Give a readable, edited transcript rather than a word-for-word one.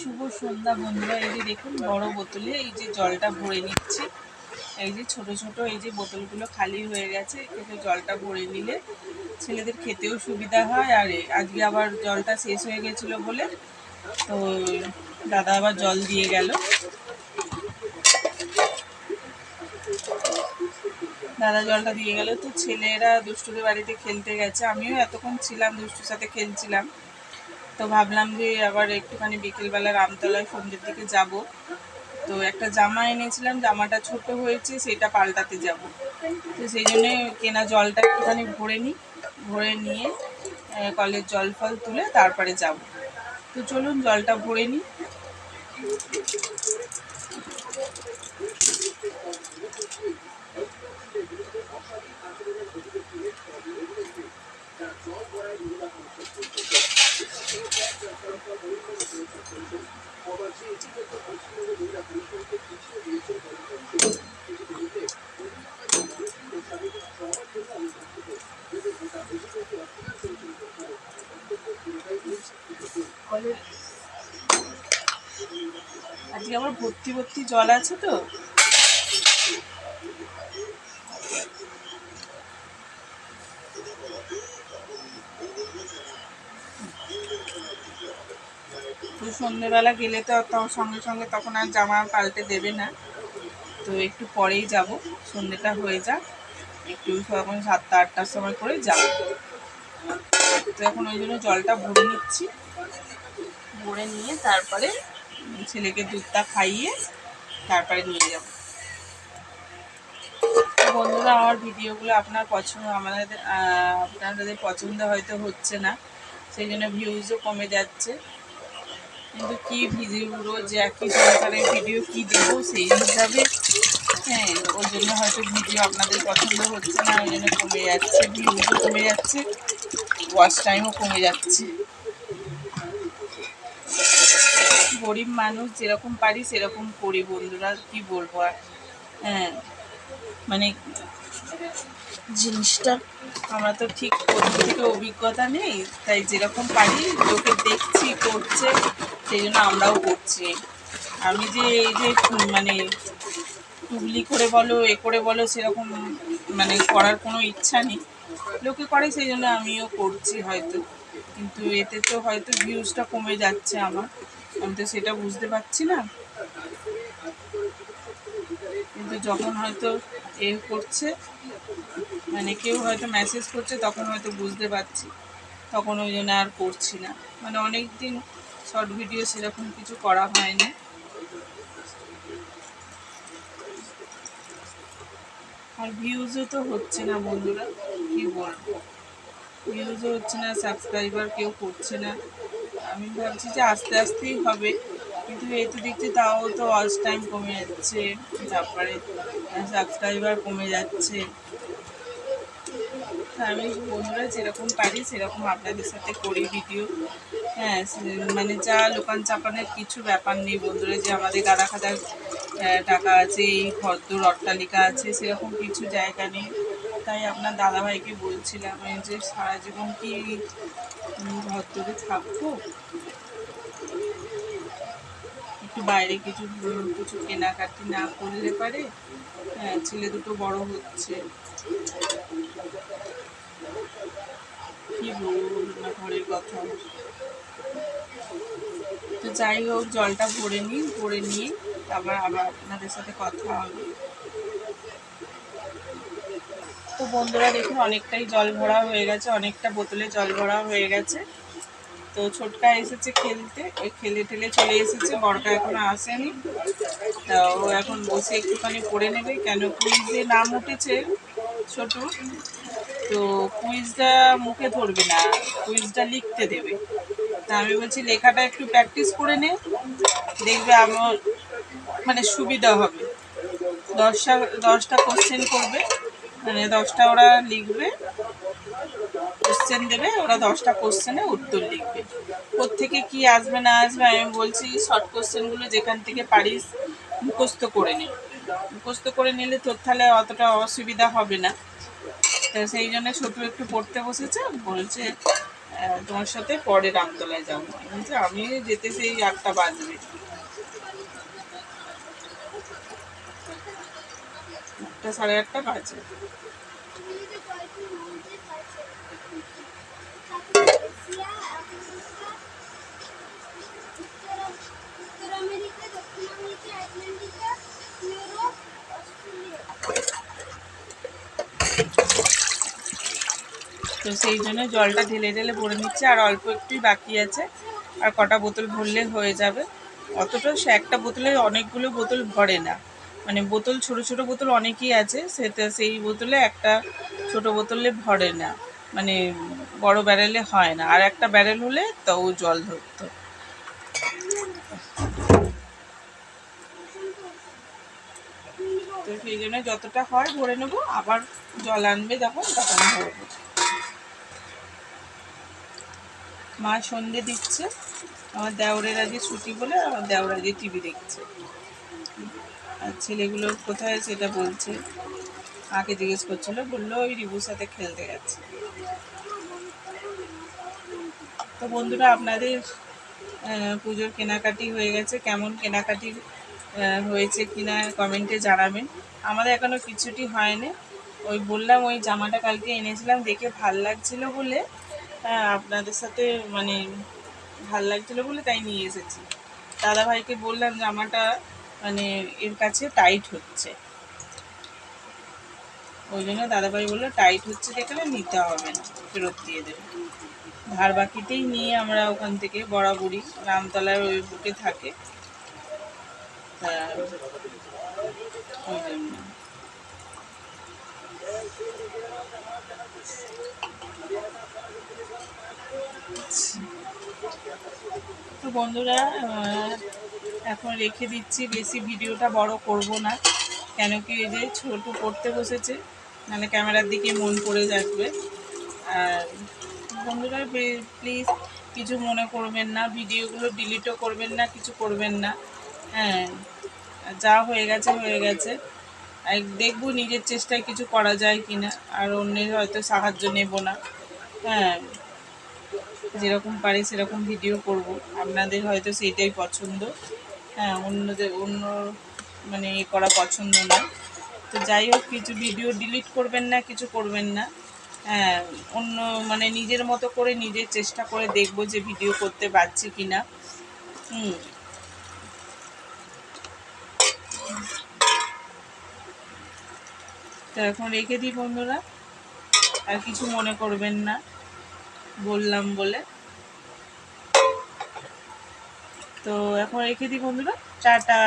শুভ সন্ধ্যা বন্ধুরা। এই যে দেখুন বড় বোতলে এই যে জলটা ভরে নিচ্ছি। এই যে ছোট ছোট এই যে বোতলগুলো খালি হয়ে গেছে, এখানে জলটা ভরে নিলে ছেলেদের খেতেও সুবিধা হয়। আর আজকে আবার জলটা শেষ হয়ে গেছিলো বলে তো দাদা আবার জল দিয়ে গেল। দাদা জলটা দিয়ে গেল, তো ছেলেরা দুষ্টুদের বাড়িতে খেলতে গেছে। আমিও এতক্ষণ ছিলাম, দুষ্টুর সাথে খেলছিলাম। তো ভাবলাম যে আবার একটুখানি বিকেলবেলা রামতলায় সন্ধ্যের দিকে যাব। তো একটা জামা এনেছিলাম, জামাটা ছোট হয়েছে, সেটা পাল্টাতে যাব। তো সেই জন্যে কেনা জলটা একটুখানি ভরে নিই, ভরে নিয়ে কলের জল ফল তুলে তারপরে যাব। তো চলুন জলটা ভরে নিই। আজকে আমার ভর্তি ভর্তি জল আছে তো তো সন্ধ্যেবেলা গেলে তো সঙ্গে সঙ্গে তখন আর জামা পাল্টে দেবে না, তো একটু পরেই যাব। সন্ধ্যেটা হয়ে যাক, একটু তখন 7টা 8টার সময় করে যাব। তো এখন ওই জন্য জলটা ভরে নিচ্ছি, ভরে নিয়ে তারপরে ছেলেকে দুধটা খাইয়ে তারপরে নিয়ে যাব। বন্ধুরা, আমার ভিডিওগুলো আপনাদের পছন্দ হয়তো হচ্ছে না, সেই জন্য ভিউজও কমে যাচ্ছে। কিন্তু কী ভিডিও, রোজ একই সরকারের ভিডিও কী দেবো সেই হিসাবে, হ্যাঁ, ওই জন্য হয়তো ভিডিও আপনাদের পছন্দ হচ্ছে না, ওই জন্য কমে যাচ্ছে, ভিউজও কমে যাচ্ছে, ওয়াচ টাইমও কমে যাচ্ছে। গরিব মানুষ, যেরকম পারি সেরকম করি বন্ধুরা, কি বলবো আর। হ্যাঁ, মানে জিনিসটা আমরা তো ঠিক প্রথম থেকে অভিজ্ঞতা নেই, তাই যেরকম পারি লোকে দেখছি করছে, সেই জন্য আমরাও করছি। আমি যে এই যে মানে টুগলি করে বলো, এ করে বলো, সেরকম মানে করার কোনো ইচ্ছা নেই। লোকে করে সেই জন্য আমিও করছি হয়তো, কিন্তু এতে তো হয়তো ভিউজটা কমে যাচ্ছে আমার, আমি তো সেটা বুঝতে পারছি না। কিন্তু যখন হয়তো এ করছে, মানে কেউ হয়তো মেসেজ করছে, তখন হয়তো বুঝতে পারছি, তখন ওই জন্য আর করছি না। মানে অনেক দিন শর্ট ভিডিও সেরকম কিছু করা হয়নি। আর ভিউজও তো হচ্ছে না বন্ধুরা, কী বলবো, ভিউজও হচ্ছে না, সাবস্ক্রাইবার কেউ করছে না। আমি ভাবছি যে আস্তে আস্তেই হবে, কিন্তু এই তো দেখছি তাও তো ওয়াচ টাইম কমে যাচ্ছে, তারপরে সাবস্ক্রাইবার কমে যাচ্ছে। আমি বন্ধুরা যেরকম পারি সেরকম আপনাদের সাথে করি ভিডিও। হ্যাঁ, মানে যা লোকান চাপানের কিছু ব্যাপার নেই বন্ধুরা, যে আমাদের গাদা খাদার টাকা আছে, এই ভদ্র অট্টালিকা আছে, সেরকম কিছু জায়গা নেই। তাই আপনার দাদাভাইকে বলছিলাম যে সারা জীবন কি ভদ্রে থাকবো, একটু বাইরে কিছু কিছু কেনাকাটি না করলে পারে। হ্যাঁ, ছেলে দুটো বড় হচ্ছে, কি বলবো না ঘরের কথা। তো যাই হোক, জলটা ভরে নিই, ভরে নিয়ে তারপর আবার আপনাদের সাথে কথা হবে। তো বন্ধুরা দেখুন, অনেকটাই জল ভরা হয়ে গেছে, অনেকটা বোতলে জল ভরা হয়ে গেছে। তো ছোটকা এসেছে খেলতে, ওই খেলে টেলে চলে এসেছে, বড়টা এখনো আসেনি। তা ও এখন বসে একটুখানি পড়ে নেবে, কেন কুইজে নাম উঠেছে ছোট, তো কুইজটা মুখে ধরবে না, কুইজটা লিখতে দেবে। তা আমি বলছি লেখাটা একটু প্র্যাকটিস করে নে, দেখবে আমার মানে সুবিধা হবে। 10টা কোশ্চেন করবে, মানে 10টা ওরা লিখবে, কোশ্চেন দেবে, ওরা 10টা কোশ্চেনে উত্তর লিখবে। কোত্থেকে কি আসবে না আসবে, আমি বলছি শর্ট কোশ্চেনগুলো যেখান থেকে পারিস মুখস্থ করে নে, মুখস্থ করে নিলে তোর তাহলে অতটা অসুবিধা হবে না। তো সেই জন্য ছোটো একটু পড়তে বসেছে, বলছে তোমার সাথে পরে রামতলায় যাবো। আমি যেতে সেই 8টা বাজবে, 8টা 8:30 বাজে। তো সেই জন্য জলটা ঢেলে ঢেলে ভরে নিচ্ছে, আর অল্প একটুই বাকি আছে, আর কটা বোতল ভরলে হয়ে যাবে। অতটা সে একটা বোতলে অনেকগুলো বোতল ভরে না, মানে বোতল ছোট ছোট বোতল অনেকই আছে, সেই বোতলে একটা ছোট বোতলে ভরে না, মানে বড় ব্যারেলে হয় না, আর একটা ব্যারেল হলে তাও জল ধরতো। তো সেই জন্য যতটা হয় ভরে নেবো, আবার জল আনবে যখন তখন ভরবো। মা সন্ধে দিচ্ছে, আমার দেওরের আজকে ছুটি বলে আমার দেওর আজকে টিভি দেখছে, আর ছেলেগুলো কোথায় সেটা বলছে, মাকে জিজ্ঞেস করছিল, বললো ওই রিবুর সাথে খেলতে গেছে। তো বন্ধুরা, আপনাদের পুজোর কেনাকাটি হয়ে গেছে, কেমন কেনাকাটি হয়েছে কিনা কমেন্টে জানাবেন। আমাদের এখনও কিছুটি হয়নি, ওই বললাম ওই জামাটা কালকে এনেছিলাম, দেখে ভাল লাগছিল বলে আপনাদের সাথে, মানে ভাল লাগছিল বলে তাই নিয়ে এসেছি। দাদাভাইকে বললাম জামাটা মানে এর কাছে টাইট হচ্ছে, ওই জন্য দাদাভাই বললো টাইট হচ্ছে যেখানে নিতে হবে না, ফেরত দিয়ে দেবে। ধার বাকিতেই নিয়ে আমরা ওখান থেকে বরাবরই রামতলার ওই বুকে থাকে, তা ওই জন্য। তো বন্ধুরা, এখন রেখে দিচ্ছি, বেশি ভিডিওটা বড় করব না, কেন কি এই যে ছোটো পড়তে বসেছে, মানে ক্যামেরার দিকে মন পড়ে যাবে। আর বন্ধুরা প্লিজ কিছু মনে করবেন না, ভিডিওগুলো ডিলিটও করবেন না, কিছু করবেন না। হ্যাঁ, যা হয়ে গেছে হয়ে গেছে, আর দেখবো নিজের চেষ্টায় কিছু করা যায় কি না, আর অন্যের হয়তো সাহায্য নেব না। হ্যাঁ, যেরকম পারি সেরকম ভিডিও করব, আপনাদের হয়তো সেইটাই পছন্দ। হ্যাঁ, অন্য মানে করা পছন্দ না। তো যাই হোক, কিছু ভিডিও ডিলিট করবেন না, কিছু করবেন না। হ্যাঁ, অন্য মানে নিজের মতো করে নিজের চেষ্টা করে দেখব যে ভিডিও করতে পারছি কি না। তো এখন রেখে দিই বন্ধুরা, আর কিছু মনে করবেন না বললাম বলে। তো এখন রেখে দিই বন্ধুরা, টাটা।